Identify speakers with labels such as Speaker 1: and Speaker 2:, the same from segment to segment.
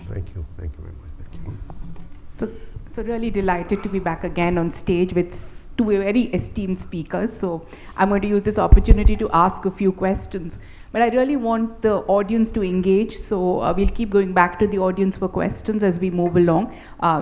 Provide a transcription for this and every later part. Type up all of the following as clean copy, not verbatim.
Speaker 1: Thank you. Thank you very much. Thank you.
Speaker 2: So, so really delighted to be back again on stage with two very esteemed speakers. So I'm going to use this opportunity to ask a few questions. But I really want the audience to engage, so we'll keep going back to the audience for questions as we move along.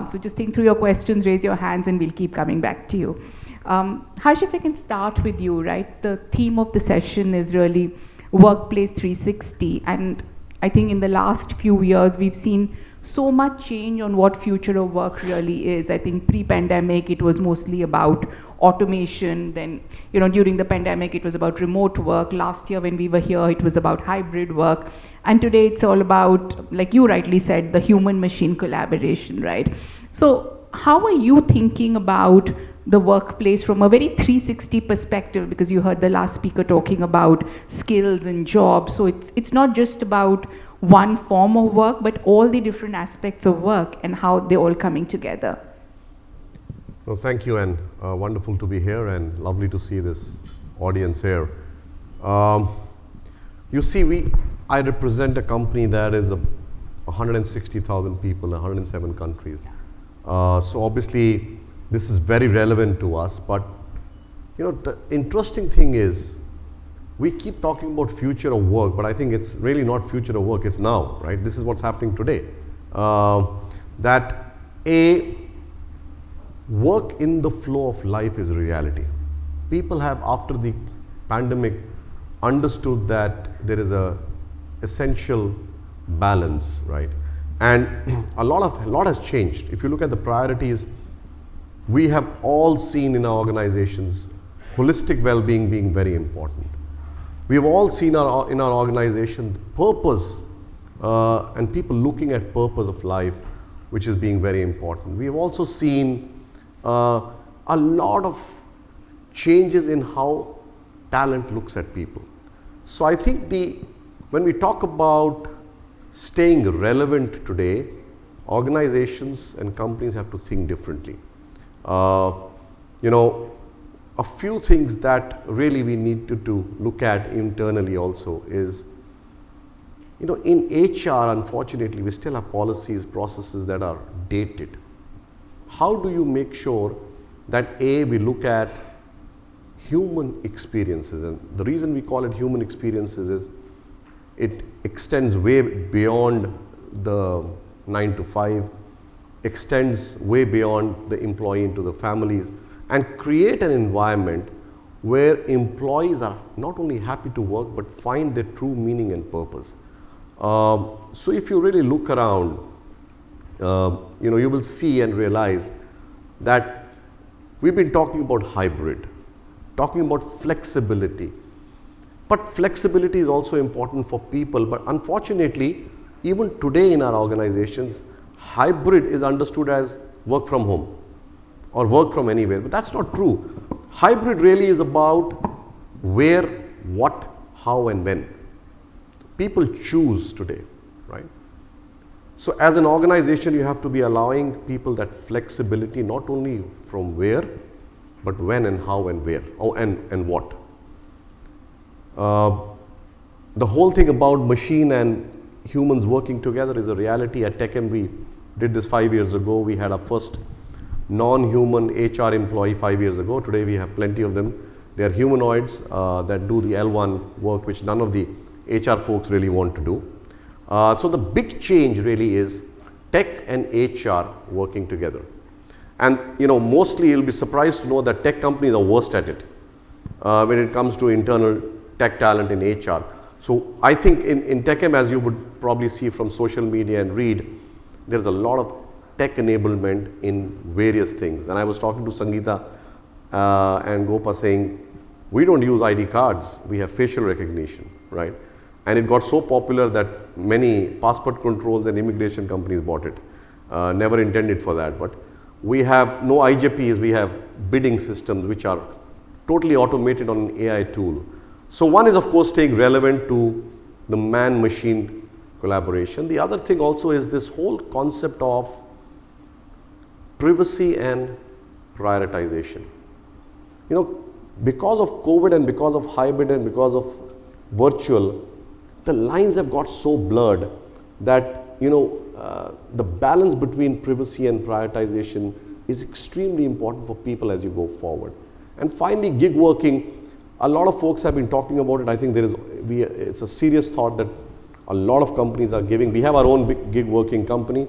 Speaker 2: So just think through your questions, raise your hands, and we'll keep coming back to you. Harsh, if I can start with you, right? The theme of the session is really Workplace 360. And I think in the last few years, we've seen so much change on what future of work really is. I think pre-pandemic, it was mostly about automation. Then, during the pandemic, it was about remote work. Last year when we were here, it was about hybrid work. And today it's all about, like you rightly said, the human-machine collaboration, right? So how are you thinking about the workplace from a very 360 perspective? Because you heard the last speaker talking about skills and jobs. So it's not just about one form of work, but all the different aspects of work and how they're all coming together.
Speaker 1: Well, thank you, and wonderful to be here, and lovely to see this audience here. You see, I represent a company that is 160,000 people in 107 countries. So obviously, this is very relevant to us. But the interesting thing is, we keep talking about future of work, but I think it's really not future of work, it's now, right? This is what's happening today. That work in the flow of life is a reality. People have, after the pandemic, understood that there is a essential balance, right? And a lot has changed. If you look at the priorities, we have all seen in our organizations holistic well-being being very important. We have all seen in our organization purpose and people looking at purpose of life, which is being very important. We have also seen a lot of changes in how talent looks at people. So I think when we talk about staying relevant today, organizations and companies have to think differently. A few things that really we need to look at internally also is, in HR, unfortunately, we still have policies, processes that are dated. How do you make sure that we look at human experiences? And the reason we call it human experiences is it extends way beyond the 9 to 5, extends way beyond the employee into the families, and create an environment where employees are not only happy to work, but find their true meaning and purpose. So if you really look around, you will see and realize that we've been talking about hybrid, talking about flexibility. But flexibility is also important for people. But unfortunately, even today in our organizations, hybrid is understood as work from home or work from anywhere, but that's not true. Hybrid really is about where, what, how, and when. People choose today, right? So as an organization, you have to be allowing people that flexibility, not only from where, but when and how and where, and what. The whole thing about machine and humans working together is a reality. At TechM, we did this 5 years ago. We had our first non-human HR employee 5 years ago. Today we have plenty of them. They are humanoids that do the L1 work, which none of the HR folks really want to do. So the big change really is tech and HR working together. And mostly you'll be surprised to know that tech companies are worst at it when it comes to internal tech talent in HR. So I think in TechM, as you would probably see from social media and read, there's a lot of tech enablement in various things. And I was talking to Sangeeta and Gopa saying, we don't use ID cards, we have facial recognition, right? And it got so popular that many passport controls and immigration companies bought it. Never intended for that, but we have no IJPs, we have bidding systems which are totally automated on an AI tool. So one is, of course, staying relevant to the man-machine collaboration. The other thing also is this whole concept of privacy and prioritization. Because of COVID and because of hybrid and because of virtual, the lines have got so blurred that the balance between privacy and prioritization is extremely important for people as you go forward. And finally, gig working, a lot of folks have been talking about it. I think it's a serious thought that a lot of companies are giving. We have our own big gig working company.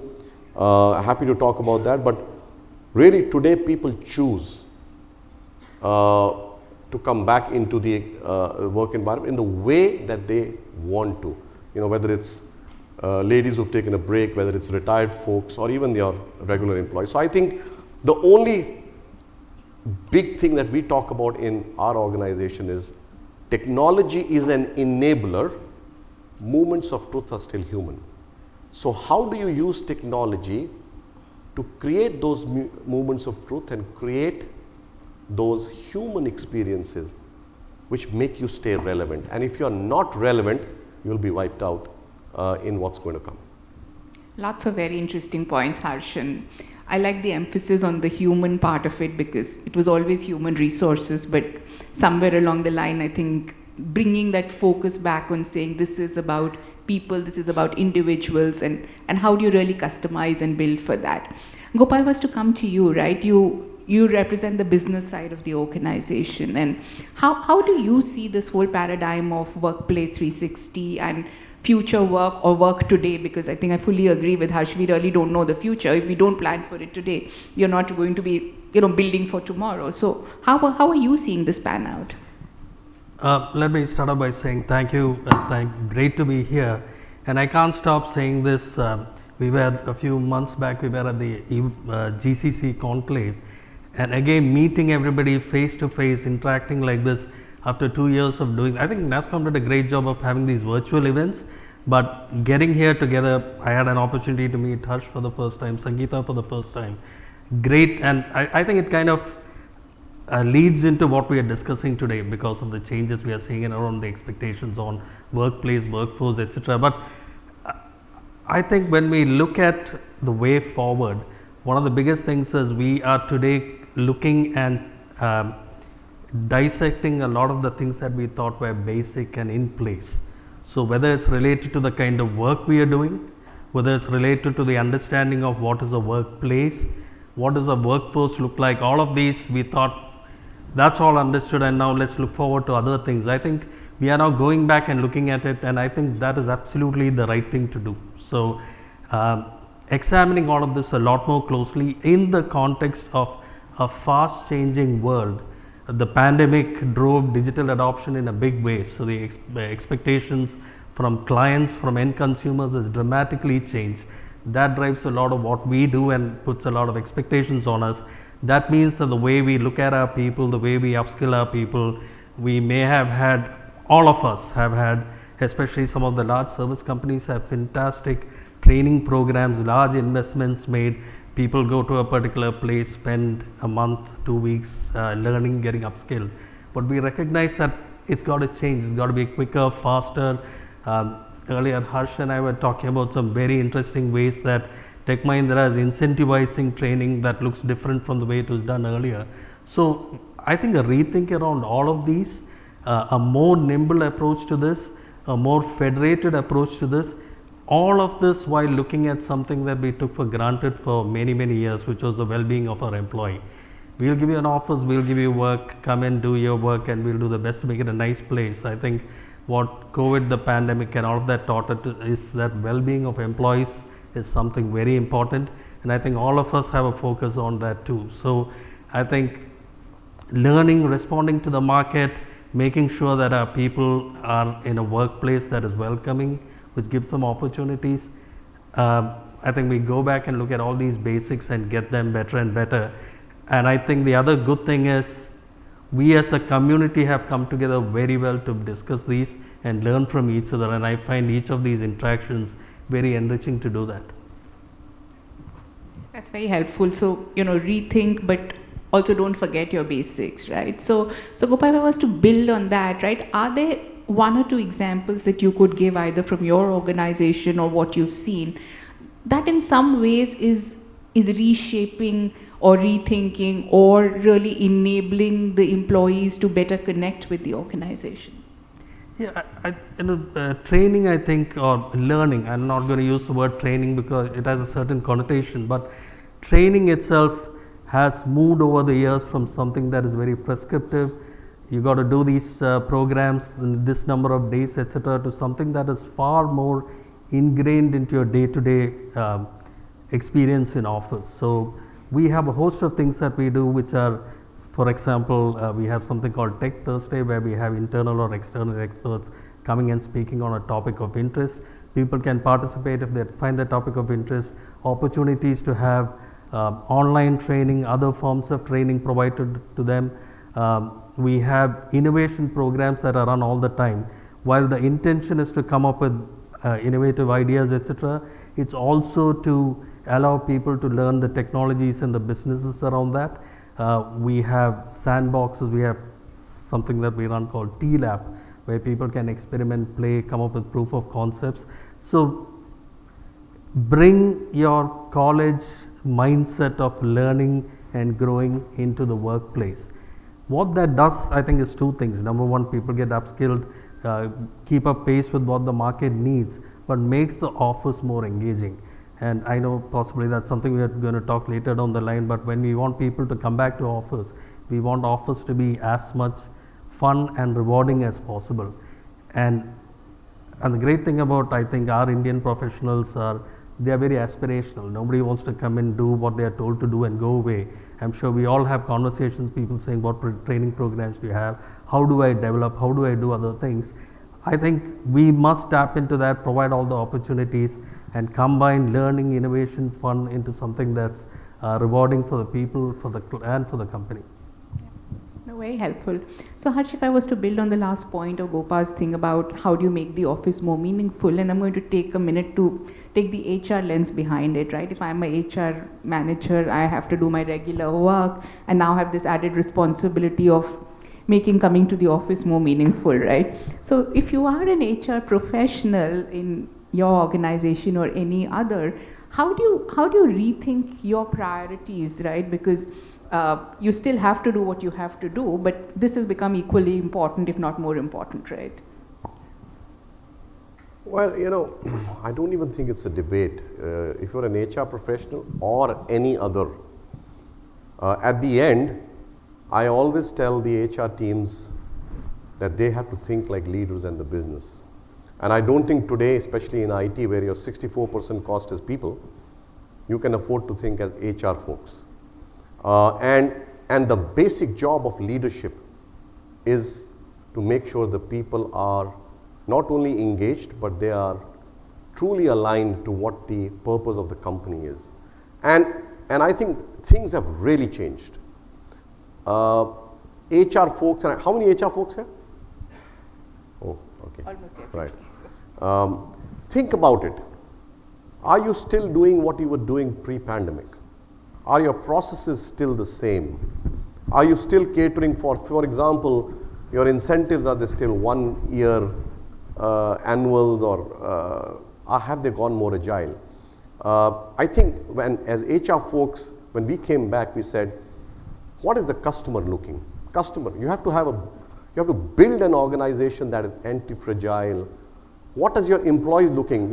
Speaker 1: Happy to talk about that, but really today people choose to come back into the work environment in the way that they want to. Whether it's ladies who've taken a break, whether it's retired folks, or even your regular employees. So I think the only big thing that we talk about in our organization is technology is an enabler. Moments of truth are still human. So how do you use technology to create those moments of truth and create those human experiences which make you stay relevant? And if you're not relevant, you'll be wiped out in what's going to come.
Speaker 2: Lots of very interesting points, Harshan. I like the emphasis on the human part of it because it was always human resources, but somewhere along the line, I think bringing that focus back on saying this is about people, this is about individuals, and how do you really customize and build for that? Gopal, was to come to you, right? You represent the business side of the organization, and how do you see this whole paradigm of workplace 360 and future work or work today? Because I think I fully agree with Harsh, we really don't know the future. If we don't plan for it today, you're not going to be building for tomorrow. So how are you seeing this pan out?
Speaker 3: Let me start off by saying thank you, great to be here. And I can't stop saying this, we were a few months back, we were at the GCC conclave, and again meeting everybody face to face, interacting like this after 2 years of doing. I think NASSCOM did a great job of having these virtual events, but getting here together, I had an opportunity to meet Harsh for the first time, Sangeeta for the first time. Great, and I think it kind of leads into what we are discussing today because of the changes we are seeing around the expectations on workplace, workforce, etc. But I think when we look at the way forward, one of the biggest things is we are today looking and dissecting a lot of the things that we thought were basic and in place. So whether it's related to the kind of work we are doing, whether it's related to the understanding of what is a workplace, what does a workforce look like, all of these we thought that's all understood, and now let's look forward to other things. I think we are now going back and looking at it, and I think that is absolutely the right thing to do. So examining all of this a lot more closely in the context of a fast changing world. The pandemic drove digital adoption in a big way. So the expectations from clients, from end consumers has dramatically changed. That drives a lot of what we do and puts a lot of expectations on us. That means that the way we look at our people, the way we upskill our people, we may have had, all of us have had, especially some of the large service companies have fantastic training programs, large investments made. People go to a particular place, spend a month, 2 weeks learning, getting upskilled. But we recognize that it's got to change, it's got to be quicker, faster. Earlier, Harsh and I were talking about some very interesting ways that Tech Mahindra is incentivizing training that looks different from the way it was done earlier. So I think a rethink around all of these, a more nimble approach to this, a more federated approach to this, all of this while looking at something that we took for granted for many, many years, which was the well-being of our employee. We'll give you an office, we'll give you work, come and do your work, and we'll do the best to make it a nice place. I think what COVID, the pandemic and all of that taught us is that well-being of employees is something very important, and I think all of us have a focus on that too. So I think learning, responding to the market, making sure that our people are in a workplace that is welcoming, which gives them opportunities. I think we go back and look at all these basics and get them better and better. And I think the other good thing is we as a community have come together very well to discuss these and learn from each other, and I find each of these interactions very enriching to do that.
Speaker 2: That's very helpful. So, rethink, but also don't forget your basics, right? So Gopal, if I was to build on that, right, are there one or two examples that you could give either from your organization or what you've seen that in some ways is reshaping or rethinking or really enabling the employees to better connect with the organization?
Speaker 3: Yeah, training, I think, or learning, I'm not going to use the word training because it has a certain connotation, but training itself has moved over the years from something that is very prescriptive, you got to do these programs in this number of days, etc., to something that is far more ingrained into your day-to-day experience in office. So we have a host of things that we do, which are, for example, we have something called Tech Thursday, where we have internal or external experts coming and speaking on a topic of interest. People can participate if they find the topic of interest. Opportunities to have online training, other forms of training provided to them. We have innovation programs that are run all the time. While the intention is to come up with innovative ideas, etc., it's also to allow people to learn the technologies and the businesses around that. We have sandboxes, we have something that we run called T-Lab, where people can experiment, play, come up with proof of concepts. So bring your college mindset of learning and growing into the workplace. What that does, I think, is two things. Number one, people get upskilled, keep up pace with what the market needs, but makes the office more engaging. And I know possibly that's something we are going to talk later down the line, but when we want people to come back to office, we want office to be as much fun and rewarding as possible. And the great thing about, I think, our Indian professionals are, they are very aspirational. Nobody wants to come and do what they are told to do and go away. I'm sure we all have conversations, people saying, what training programs do you have? How do I develop? How do I do other things? I think we must tap into that, provide all the opportunities, and combine learning, innovation, fun into something that's rewarding for the people, and for the company.
Speaker 2: No, very helpful. So Harsh, if I was to build on the last point of Gopal's thing about how do you make the office more meaningful, and I'm going to take a minute to take the HR lens behind it, right? If I'm a HR manager, I have to do my regular work and now have this added responsibility of making coming to the office more meaningful, right? So if you are an HR professional in your organization or any other, how do you rethink your priorities, right? Because you still have to do what you have to do, but this has become equally important, if not more important, right?
Speaker 1: Well, I don't even think it's a debate. If you're an HR professional or any other, at the end, I always tell the HR teams that they have to think like leaders in the business. And I don't think today, especially in IT, where your 64% cost is people, you can afford to think as HR folks. And the basic job of leadership is to make sure the people are not only engaged, but they are truly aligned to what the purpose of the company is. And I think things have really changed. HR folks, and how many HR folks here? Oh, okay.
Speaker 2: Almost everybody.
Speaker 1: Right. Think about it. Are you still doing what you were doing pre-pandemic? Are your processes still the same? Are you still catering for example, your incentives, are they still 1 year annuals, or have they gone more agile? I think as HR folks, when we came back, we said, what is the customer looking? Customer, you have to build an organization that is anti-fragile. What is your employees looking?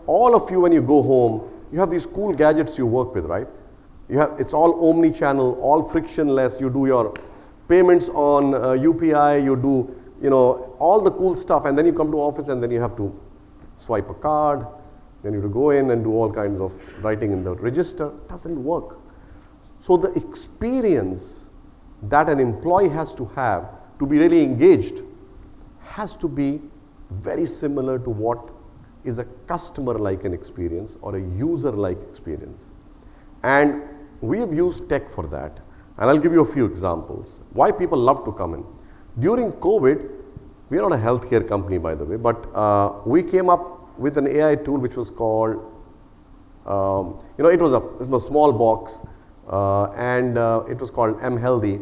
Speaker 1: All of you, when you go home, you have these cool gadgets you work with, right? It's all omni-channel, all frictionless. You do your payments on UPI, you do all the cool stuff, and then you come to office and then you have to swipe a card, then you have to go in and do all kinds of writing in the register. It doesn't work. So the experience that an employee has to have to be really engaged has to be very similar to what is a customer-like an experience or a user-like experience. And we have used tech for that. And I'll give you a few examples. Why people love to come in. During COVID, we are not a healthcare company, by the way, but we came up with an AI tool which was called, it was a small box, and it was called mHealthy.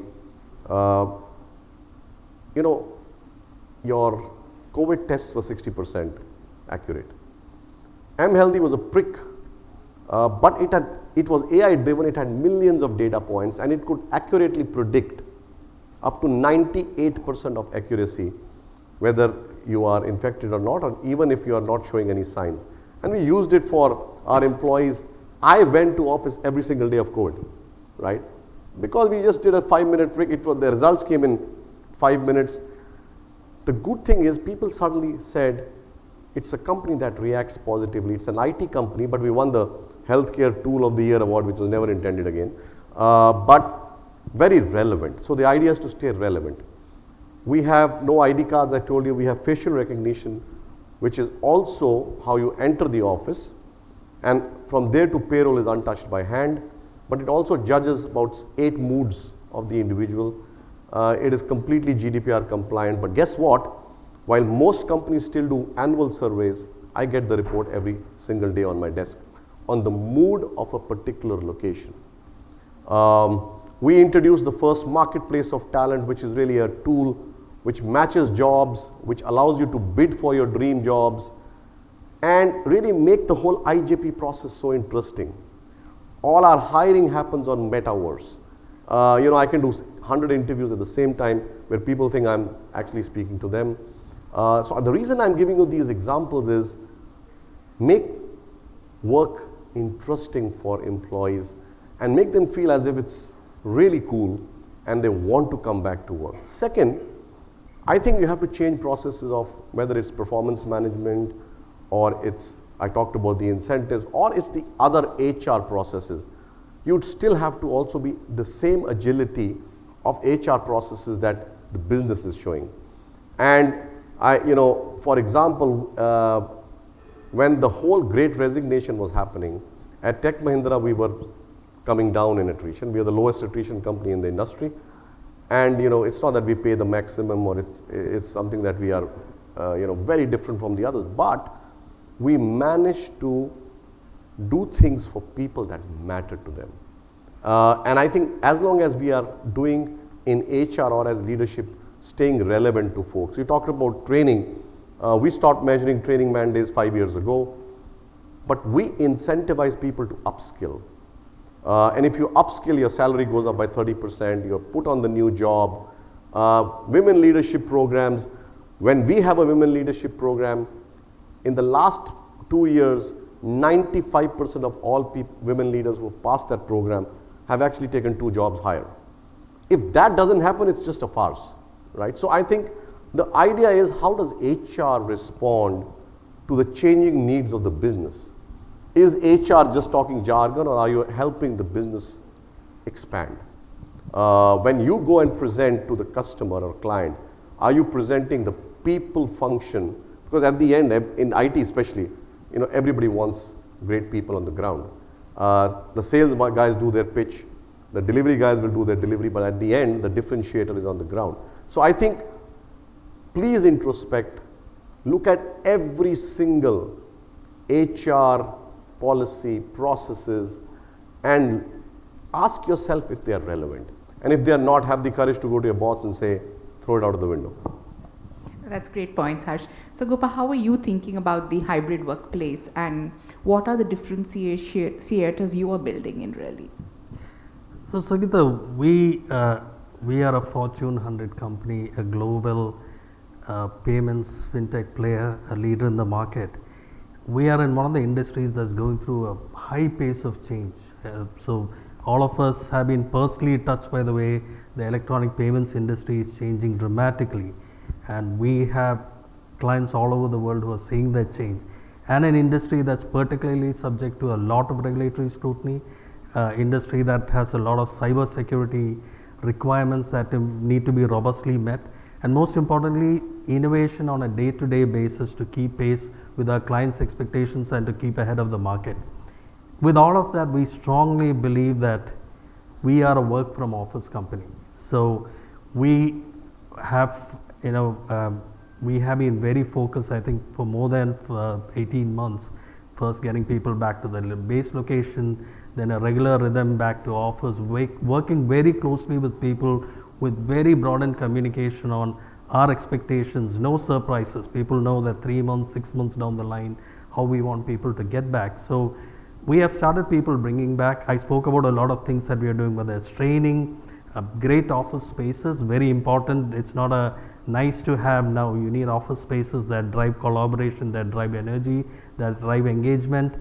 Speaker 1: Your COVID tests were 60% accurate. mHealthy was a prick, but it was AI driven, it had millions of data points, and it could accurately predict up to 98% of accuracy whether you are infected or not, or even if you are not showing any signs. And we used it for our employees. I went to office every single day of COVID, right? Because we just did a 5-minute prick, the results came in 5 minutes. The good thing is people suddenly said, it's a company that reacts positively. It's an IT company, but we won the Healthcare Tool of the Year award, which was never intended again, but very relevant. So the idea is to stay relevant. We have no ID cards, I told you. We have facial recognition, which is also how you enter the office, and from there to payroll is untouched by hand, but it also judges about 8 moods of the individual. It is completely GDPR compliant, but guess what? While most companies still do annual surveys, I get the report every single day on my desk on the mood of a particular location. We introduced the first marketplace of talent, which is really a tool which matches jobs, which allows you to bid for your dream jobs, and really make the whole IJP process so interesting. All our hiring happens on Metaverse. I can do 100 interviews at the same time where people think I'm actually speaking to them. So the reason I'm giving you these examples is make work interesting for employees and make them feel as if it's really cool and they want to come back to work. Second, I think you have to change processes of whether it's performance management or I talked about the incentives, or it's the other HR processes. You'd still have to also be the same agility of HR processes that the business is showing. And for example, when the whole great resignation was happening, at Tech Mahindra we were coming down in attrition. We are the lowest attrition company in the industry. And it's not that we pay the maximum or it's something that we are very different from the others, but we managed to do things for people that matter to them. And I think as long as we are doing in HR or as leadership, staying relevant to folks. You talked about training. We stopped measuring training man days 5 years ago, but we incentivize people to upskill. And if you upskill, your salary goes up by 30%, you're put on the new job. Women leadership programs, when we have a women leadership program, in the last 2 years, 95% of all women leaders who passed that program have actually taken 2 jobs higher. If that doesn't happen, it's just a farce, right? So I think the idea is, how does HR respond to the changing needs of the business? Is HR just talking jargon, or are you helping the business expand? When you go and present to the customer or client, are you presenting the people function? Because at the end, in IT especially, everybody wants great people on the ground. The sales guys do their pitch, the delivery guys will do their delivery, but at the end, the differentiator is on the ground. So I think, please introspect, look at every single HR policy, processes, and ask yourself if they are relevant. And if they are not, have the courage to go to your boss and say, throw it out of the window.
Speaker 2: That's great points, Harsh. So Gopa, how are you thinking about the hybrid workplace, and what are the differentiators you are building in really?
Speaker 3: So Sangeeta, we are a Fortune 100 company, a global payments fintech player, a leader in the market. We are in one of the industries that's going through a high pace of change. So all of us have been personally touched by the way the electronic payments industry is changing dramatically. And we have clients all over the world who are seeing that change. And an industry that's particularly subject to a lot of regulatory scrutiny, industry that has a lot of cyber security requirements that need to be robustly met. And most importantly, innovation on a day-to-day basis to keep pace with our clients' expectations and to keep ahead of the market. With all of that, we strongly believe that we are a work from office company. So we have, we have been very focused, I think, for more than 18 months, first getting people back to the base location, then a regular rhythm back to office, working very closely with people with very broadened communication on our expectations, no surprises. People know that 3 months, 6 months down the line, how we want people to get back. So we have started people bringing back. I spoke about a lot of things that we are doing, whether it's training, great office spaces, very important. It's not a nice to have now. You need office spaces that drive collaboration, that drive energy, that drive engagement.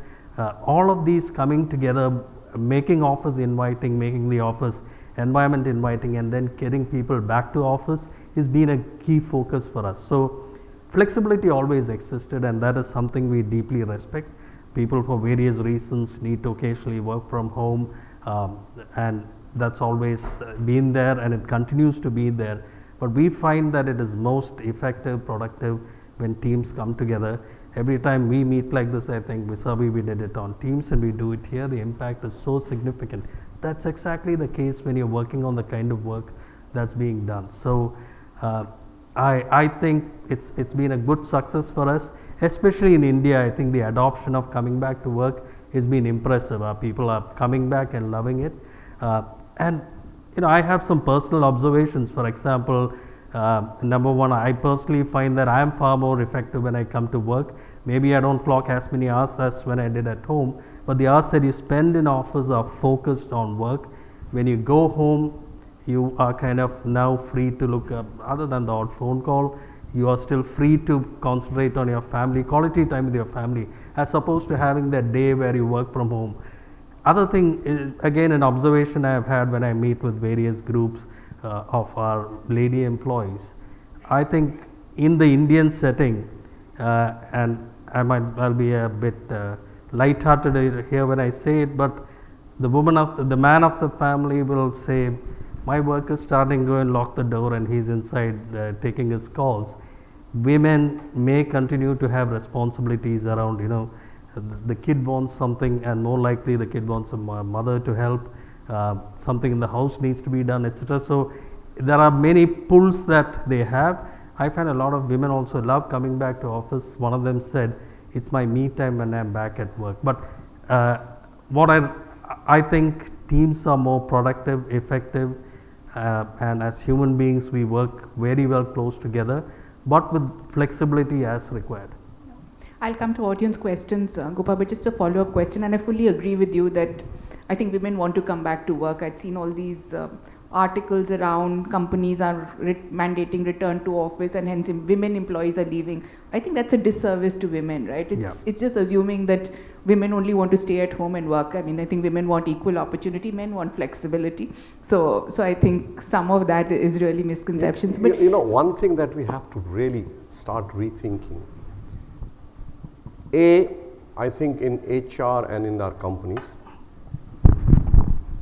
Speaker 3: All of these coming together, making office inviting, making the office environment inviting, and then getting people back to office has been a key focus for us. So flexibility always existed, and that is something we deeply respect. People for various reasons need to occasionally work from home, and that's always been there, and it continues to be there. But we find that it is most effective, productive when teams come together. Every time we meet like this, I think Visavi, we did it on Teams and we do it here, the impact is so significant. That's exactly the case when you're working on the kind of work that's being done. So I think it's been a good success for us, especially in India. I think the adoption of coming back to work has been impressive. Our people are coming back and loving it. And I have some personal observations. For example, number one, I personally find that I am far more effective when I come to work. Maybe I don't clock as many hours as when I did at home, but the hours that you spend in office are focused on work. When you go home, you are kind of now free to look up, other than the odd phone call, you are still free to concentrate on your family, quality time with your family, as opposed to having that day where you work from home. Other thing is, again, an observation I have had when I meet with various groups of our lady employees. I think in the Indian setting, and I'll be a bit light-hearted here when I say it, but the man of the family will say, my work is starting, go and lock the door, and he's inside taking his calls. Women may continue to have responsibilities around, the kid wants something, and more likely the kid wants a mother to help, something in the house needs to be done, etc. So there are many pulls that they have. I find a lot of women also love coming back to office. One of them said, it's my me time when I'm back at work. But what I think teams are more productive, effective, and as human beings we work very well close together, but with flexibility as required.
Speaker 2: I'll come to audience questions, Gopal, but just a follow-up question, and I fully agree with you that I think women want to come back to work. I'd seen all these articles around companies are mandating return to office, and hence women employees are leaving. I think that's a disservice to women, right? It's just assuming that women only want to stay at home and work. I mean, I think women want equal opportunity, men want flexibility. So I think some of that is really misconceptions. But
Speaker 1: one thing that we have to really start rethinking. I think in HR and in our companies,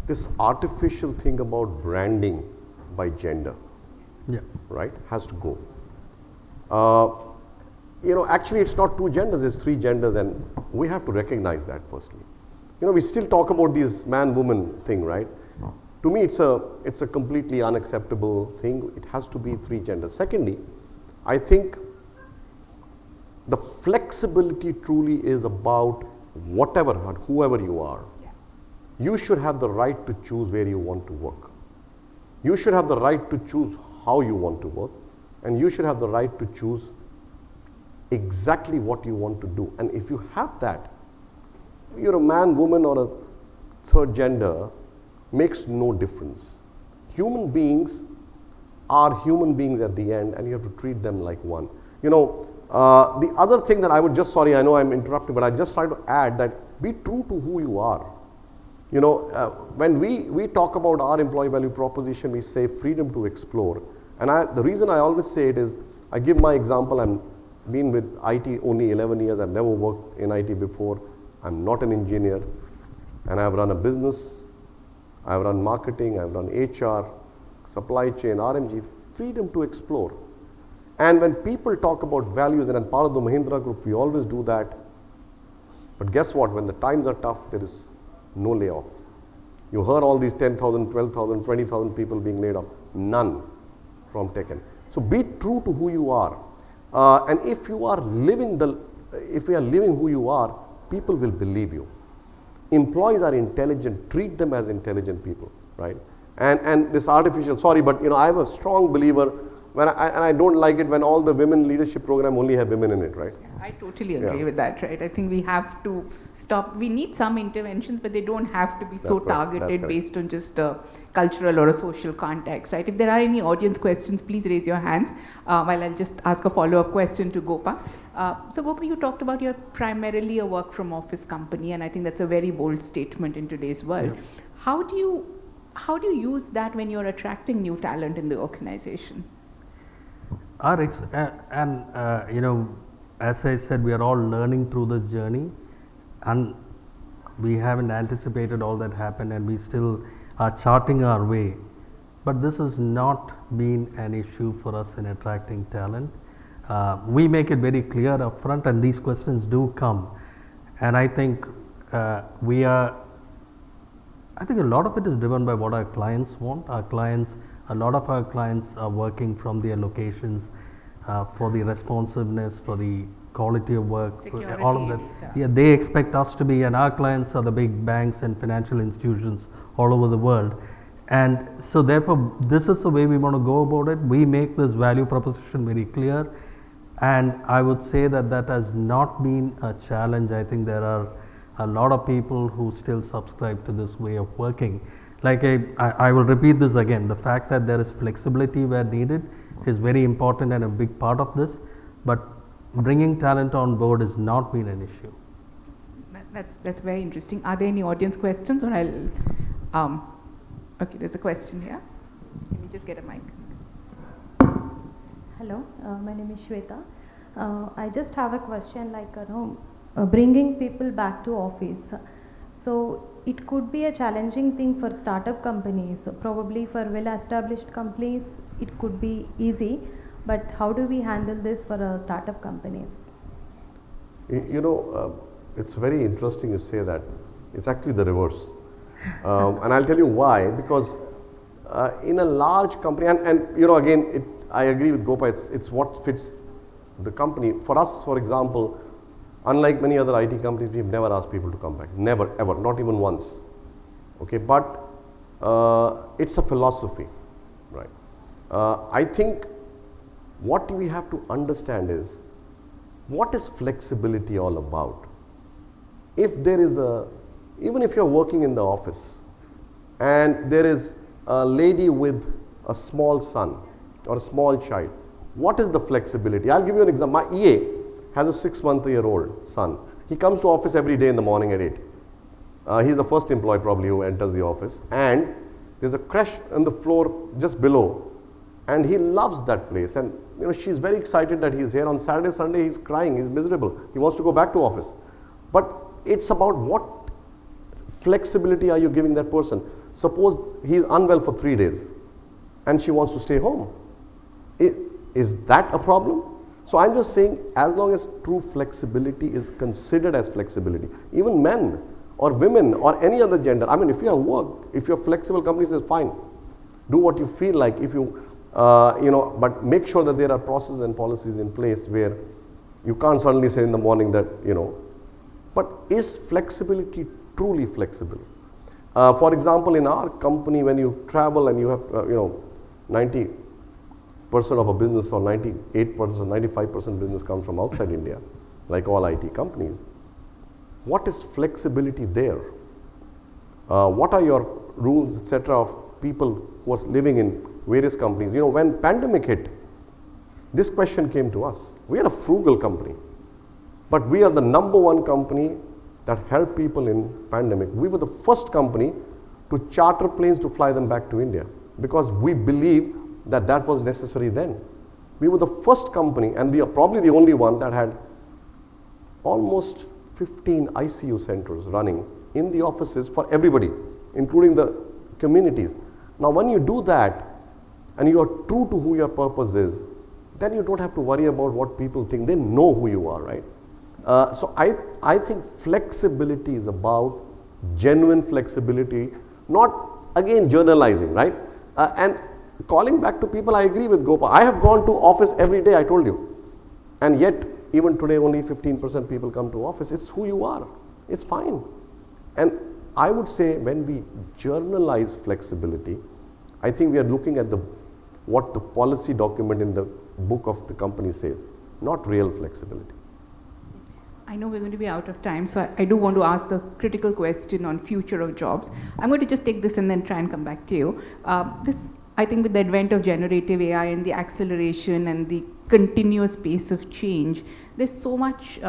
Speaker 1: this artificial thing about branding by gender, right, has to go. Actually it's not two genders, it's three genders, and we have to recognize that firstly. We still talk about this man-woman thing, right? To me, it's a completely unacceptable thing. It has to be three genders. Secondly, I think the flexibility truly is about whatever and whoever you are. You should have the right to choose where you want to work. You should have the right to choose how you want to work, and you should have the right to choose exactly what you want to do. And if you have that, you're a man, woman, or a third gender, makes no difference. Human beings are human beings at the end, and you have to treat them like one. The other thing that I would just, sorry, I know I'm interrupting, but I just try to add that be true to who you are. When we talk about our employee value proposition, we say freedom to explore. And the reason I always say it is, I give my example. I'm been with IT only 11 years. I've never worked in IT before. I'm not an engineer. And I've run a business. I've run marketing. I've run HR, supply chain, RMG. Freedom to explore. And when people talk about values, and I'm part of the Mahindra Group, we always do that. But guess what? When the times are tough, there is no layoff. You heard all these 10,000, 12,000, 20,000 people being laid off. None from Tech-M. So be true to who you are. And if you are living who you are, people will believe you. Employees are intelligent. Treat them as intelligent people, right? And this artificial, sorry, but I'm a strong believer and I don't like it when all the women leadership program only have women in it, right?
Speaker 2: I totally agree
Speaker 1: Yeah.
Speaker 2: with that, right? I think we have to stop. We need some interventions, but they don't have to be so
Speaker 1: That's correct. That's
Speaker 2: targeted
Speaker 1: correct.
Speaker 2: based on just a cultural or a social context, right? If there are any audience questions, please raise your hands while I'll just ask a follow-up question to Gopa. So Gopa, you talked about you're primarily a work from office company, and I think that's a very bold statement in today's world.
Speaker 1: Yeah.
Speaker 2: How do you use that when you're attracting new talent in the organization?
Speaker 3: You know, as I said, we are all learning through this journey, and we haven't anticipated all that happened, and we still are charting our way. But this has not been an issue for us in attracting talent. We make it very clear up front, and these questions do come. And I think I think a lot of it is driven by what our clients want. A lot of our clients are working from their locations for the responsiveness, for the quality of work,
Speaker 2: Security,
Speaker 3: all of that.
Speaker 2: yeah.
Speaker 3: Yeah, they expect us to be, and our clients are the big banks and financial institutions all over the world. And so therefore, this is the way we want to go about it. We make this value proposition very clear, and I would say that that has not been a challenge. I think there are a lot of people who still subscribe to this way of working. Like I will repeat this again, the fact that there is flexibility where needed is very important and a big part of this, but bringing talent on board has not been an issue.
Speaker 2: That's very interesting. Are there any audience questions, or I'll okay, there's a question here. Can we just get a mic?
Speaker 4: Hello, my name is Shweta. I just have a question, like bringing people back to office. So it could be a challenging thing for startup companies. Probably for well-established companies, it could be easy. But how do we handle this for startup companies?
Speaker 1: You know, it's very interesting you say that. It's actually the reverse. And I'll tell you why. Because in a large company, and you know, again, I agree with Gopa, it's what fits the company. For us, for example, unlike many other IT companies, we've never asked people to come back. Never, ever, not even once. Okay, but it's a philosophy, right? I think what we have to understand is, what is flexibility all about? If there is even if you're working in the office and there is a lady with a small son or a small child, what is the flexibility? I'll give you an example. My EA has a 6-month-old son. He comes to office every day in the morning at 8. He's the first employee probably who enters the office, and there's a crash on the floor just below, and he loves that place, and you know, she's very excited that he's here. On Saturday, Sunday, he's crying, he's miserable, he wants to go back to office. But it's about what flexibility are you giving that person. Suppose he's unwell for 3 days and she wants to stay home. Is that a problem? So I'm just saying, as long as true flexibility is considered as flexibility, even men or women or any other gender, I mean, if you're at work, if you're flexible, company says fine, do what you feel like. If you you know, but make sure that there are processes and policies in place where you can't suddenly say in the morning that, you know. But is flexibility truly flexible? For example, in our company, when you travel and you have you know, 90% of a business or 98%, 95% business comes from outside India, like all IT companies. What is flexibility there? What are your rules, etc., of people who are living in various companies? You know, when pandemic hit, this question came to us. We are a frugal company, but we are the #1 company that helped people in pandemic. We were the first company to charter planes to fly them back to India, because we believe that that was necessary then. We were the first company, and probably the only one, that had almost 15 ICU centers running in the offices for everybody, including the communities. Now, when you do that and you are true to who your purpose is, then you don't have to worry about what people think. They know who you are, right? So I think flexibility is about genuine flexibility, not again journalizing, right? And calling back to people, I agree with Gopa. I have gone to office every day, I told you, and yet even today only 15% people come to office. It's who you are. It's fine. And I would say, when we journalize flexibility, I think we are looking at the what the policy document in the book of the company says, not real flexibility.
Speaker 2: I know we're going to be out of time, so I do want to ask the critical question on future of jobs. I'm going to just take this and then try and come back to you. I think with the advent of generative AI and the acceleration and the continuous pace of change, there's so much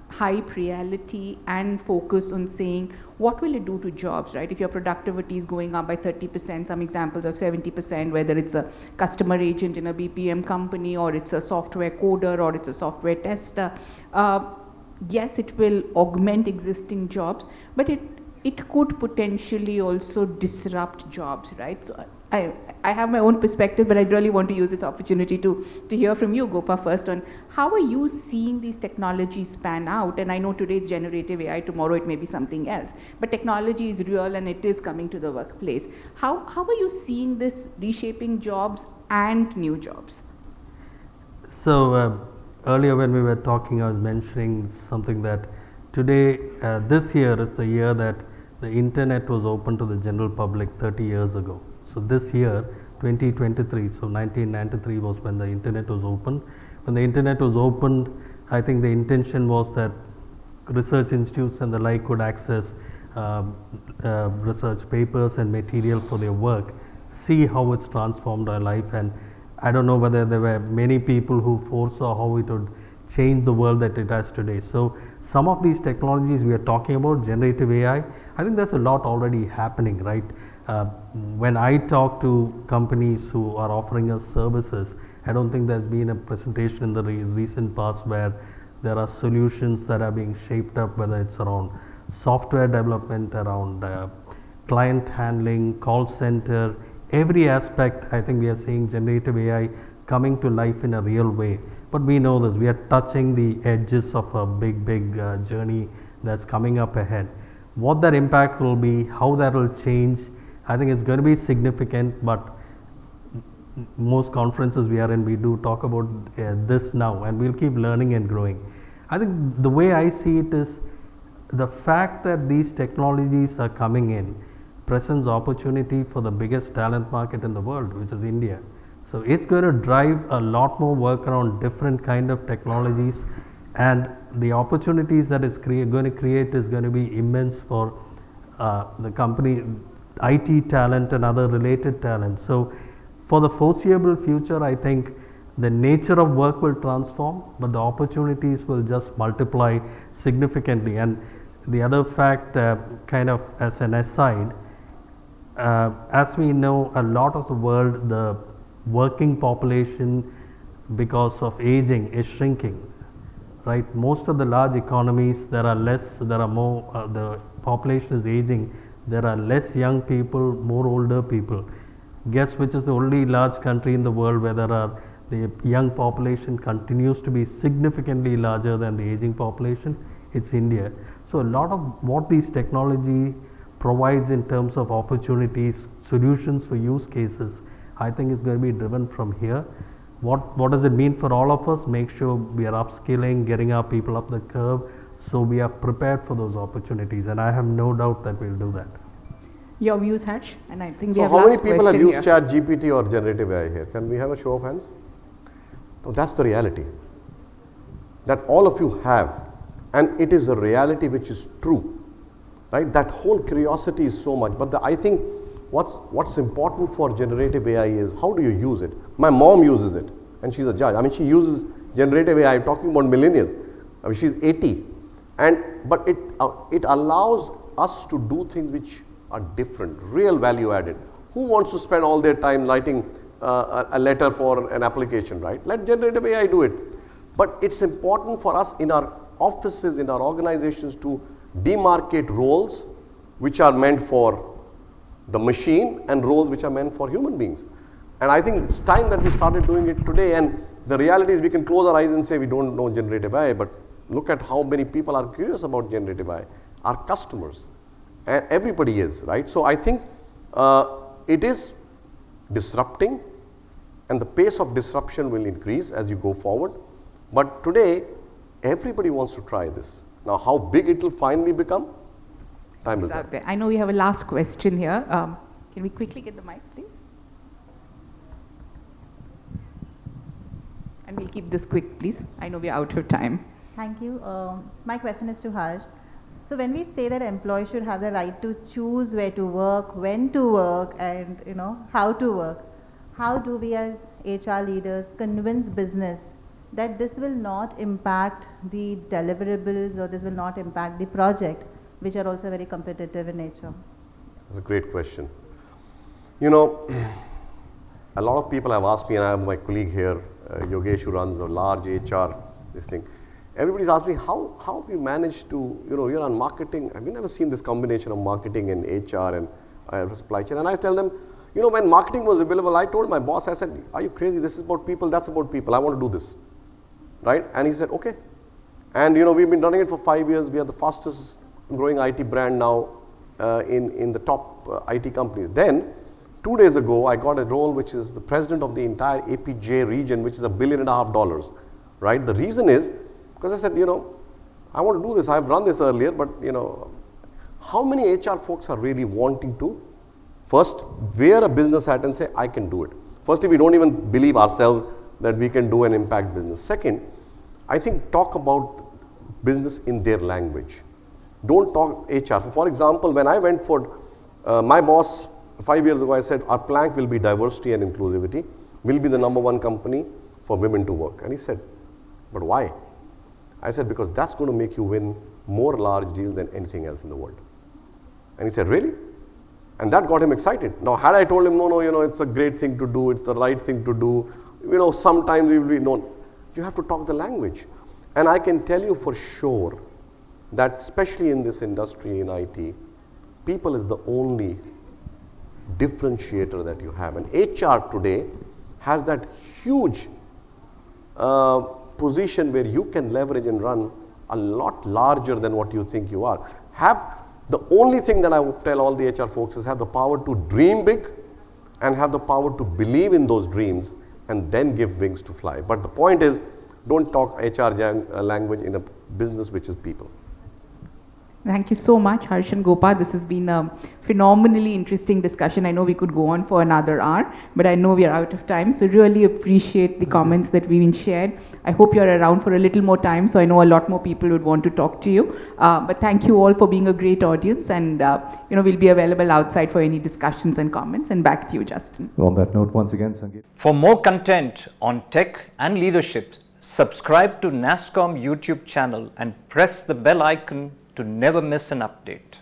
Speaker 2: hype, reality, and focus on saying, what will it do to jobs, right? If your productivity is going up by 30%, some examples of 70%, whether it's a customer agent in a BPM company, or it's a software coder, or it's a software tester, yes, it will augment existing jobs, but it could potentially also disrupt jobs, right? So I have my own perspectives, but I really want to use this opportunity to hear from you, Gopa, first on how are you seeing these technologies pan out? And I know today it's generative AI, tomorrow it may be something else, but technology is real and it is coming to the workplace. How are you seeing this reshaping jobs and new jobs?
Speaker 3: So earlier when we were talking, I was mentioning something that today, this year is the year that the internet was open to the general public 30 years ago. So this year, 2023, so 1993 was when the internet was opened. When the internet was opened, I think the intention was that research institutes and the like could access research papers and material for their work, see how it's transformed our life. And I don't know whether there were many people who foresaw how it would change the world that it has today. So some of these technologies we are talking about, generative AI, I think there's a lot already happening, right? When I talk to companies who are offering us services, I don't think there's been a presentation in the recent past where there are solutions that are being shaped up, whether it's around software development, around client handling, call center, every aspect. I think we are seeing generative AI coming to life in a real way. But we know this, we are touching the edges of a big journey that's coming up ahead. What that impact will be, how that will change, I think it's going to be significant, but most conferences we are in, we do talk about this now, and we'll keep learning and growing. I think the way I see it is the fact that these technologies are coming in presents opportunity for the biggest talent market in the world, which is India. So it's going to drive a lot more work around different kind of technologies, and the opportunities that is going to create is going to be immense for the company, IT talent and other related talent. So for the foreseeable future, I think the nature of work will transform, but the opportunities will just multiply significantly. And the other fact, kind of as an aside, as we know, a lot of the world, the working population because of aging is shrinking, right? Most of the large economies, there are more, the population is aging, there are less young people, more older people. Guess which is the only large country in the world where the young population continues to be significantly larger than the aging population? It's India. So a lot of what these technology provides in terms of opportunities, solutions for use cases, I think is going to be driven from here. What does it mean for all of us? Make sure we are upskilling, getting our people up the curve, so we are prepared for those opportunities, and I have no doubt that we'll do that.
Speaker 2: Your views, Harsh, and I think we
Speaker 1: So
Speaker 2: have
Speaker 1: how
Speaker 2: last
Speaker 1: many people have
Speaker 2: question
Speaker 1: used
Speaker 2: here.
Speaker 1: ChatGPT or generative AI here? Can we have a show of hands? No, that's the reality that all of you have, and it is a reality which is true, right? That whole curiosity is so much, but I think what's important for generative AI is how do you use it? My mom uses it, and she's a judge. I mean, she uses generative AI. I'm talking about millennials. I mean, she's 80, but it allows us to do things which are different, real value added. Who wants to spend all their time writing a letter for an application, right? Let generative AI do it. But it's important for us in our offices, in our organizations, to demarcate roles which are meant for the machine and roles which are meant for human beings. And I think it's time that we started doing it today. And the reality is we can close our eyes and say we don't know generative AI, but look at how many people are curious about generative AI. Our customers, and everybody is, right? So I think it is disrupting, and the pace of disruption will increase as you go forward. But today, everybody wants to try this. Now, how big it will finally become, time will tell.
Speaker 2: I know we have a last question here. Can we quickly get the mic, please? And we'll keep this quick, please. I know we're out of time.
Speaker 5: Thank you. My question is to Harsh. So when we say that employees should have the right to choose where to work, when to work, and how to work, how do we as HR leaders convince business that this will not impact the deliverables or this will not impact the project, which are also very competitive in nature?
Speaker 1: That's a great question. You know, a lot of people have asked me, and I have my colleague here, Yogesh, who runs a large HR, this thing. Everybody's asked me, how have you managed to, you're on marketing. Have you never seen this combination of marketing and HR and supply chain? And I tell them, when marketing was available, I told my boss, I said, are you crazy? This is about people, that's about people. I want to do this. Right? And he said, okay. And, we've been running it for 5 years. We are the fastest growing IT brand now in the top IT companies. Then, 2 days ago, I got a role which is the president of the entire APJ region, which is $1.5 billion. Right? The reason is, because I said, I want to do this. I've run this earlier, but, how many HR folks are really wanting to first wear a business hat and say, I can do it. First, if we don't even believe ourselves that we can do an impact business. Second, I think talk about business in their language. Don't talk HR. For example, when I went for my boss 5 years ago, I said, our plank will be diversity and inclusivity. We'll be the #1 company for women to work. And he said, but why? I said, because that's going to make you win more large deals than anything else in the world. And he said, really? And that got him excited. Now, had I told him, no, it's a great thing to do, it's the right thing to do, sometimes we will be known. You have to talk the language. And I can tell you for sure that especially in this industry in IT, people is the only differentiator that you have. And HR today has that huge position where you can leverage and run a lot larger than what you think you are. The only thing that I would tell all the HR folks is have the power to dream big and have the power to believe in those dreams and then give wings to fly. But the point is, don't talk HR language in a business which is people.
Speaker 2: Thank you so much, Harsh and Gopa. This has been a phenomenally interesting discussion. I know we could go on for another hour, but I know we are out of time. So really appreciate the comments that we've been shared. I hope you're around for a little more time, so I know a lot more people would want to talk to you. But thank you all for being a great audience, and we'll be available outside for any discussions and comments. And back to you, Justin.
Speaker 6: On that note, once again, Sangeet.
Speaker 7: For more content on tech and leadership, subscribe to NASSCOM YouTube channel and press the bell icon to never miss an update.